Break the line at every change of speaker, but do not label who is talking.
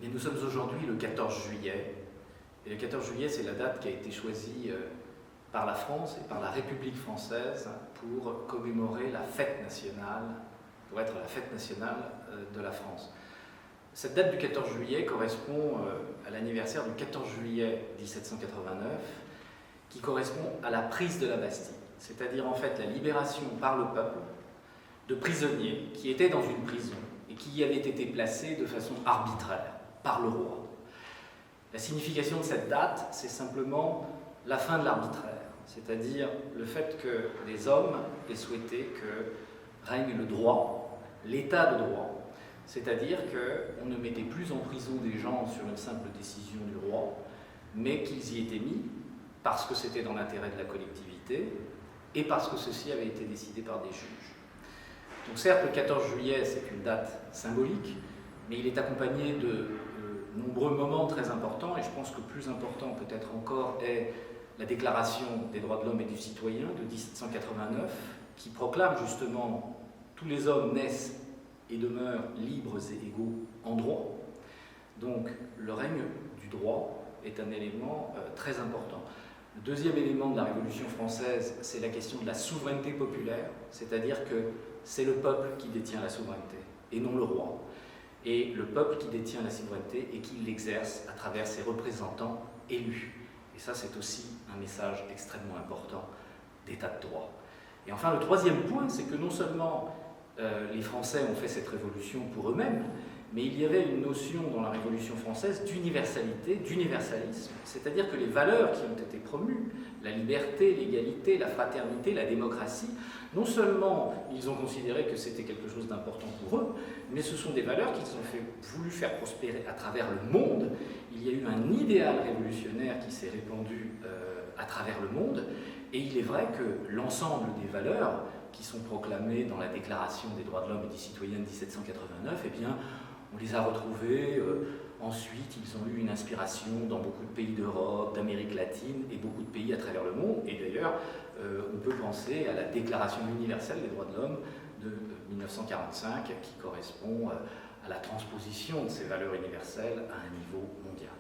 Mais nous sommes aujourd'hui le 14 juillet, et le 14 juillet, c'est la date qui a été choisie par la France et par la République française pour commémorer la fête nationale, pour être la fête nationale de la France. Cette date du 14 juillet correspond à l'anniversaire du 14 juillet 1789, qui correspond à la prise de la Bastille, c'est-à-dire en fait la libération par le peuple de prisonniers qui étaient dans une prison et qui y avaient été placés de façon arbitraire par le roi. La signification de cette date, c'est simplement la fin de l'arbitraire, c'est-à-dire le fait que les hommes aient souhaité que règne le droit, l'état de droit, c'est-à-dire qu'on ne mettait plus en prison des gens sur une simple décision du roi, mais qu'ils y étaient mis parce que c'était dans l'intérêt de la collectivité et parce que ceci avait été décidé par des juges. Donc certes, le 14 juillet, c'est une date symbolique, mais il est accompagné de nombreux moments très importants, et je pense que plus important peut-être encore est la Déclaration des droits de l'homme et du citoyen de 1789, qui proclame justement « tous les hommes naissent et demeurent libres et égaux en droit ». Donc le règne du droit est un élément très important. Le deuxième élément de la Révolution française, c'est la question de la souveraineté populaire, c'est-à-dire que c'est le peuple qui détient la souveraineté, et non le roi. Et le peuple qui détient la souveraineté et qui l'exerce à travers ses représentants élus. Et ça, c'est aussi un message extrêmement important d'état de droit. Et enfin, le troisième point, c'est que non seulement les Français ont fait cette révolution pour eux-mêmes, mais il y avait une notion dans la Révolution française d'universalité, d'universalisme, c'est-à-dire que les valeurs qui ont été promues, la liberté, l'égalité, la fraternité, la démocratie, non seulement ils ont considéré que c'était quelque chose d'important pour eux, mais ce sont des valeurs qu'ils ont voulu faire prospérer à travers le monde. Il y a eu un idéal révolutionnaire qui s'est répandu à travers le monde, et il est vrai que l'ensemble des valeurs qui sont proclamées dans la Déclaration des droits de l'homme et du citoyen de 1789, eh bien, on les a retrouvés. Ensuite, ils ont eu une inspiration dans beaucoup de pays d'Europe, d'Amérique latine et beaucoup de pays à travers le monde. Et d'ailleurs, on peut penser à la Déclaration universelle des droits de l'homme de 1945, qui correspond à la transposition de ces valeurs universelles à un niveau mondial.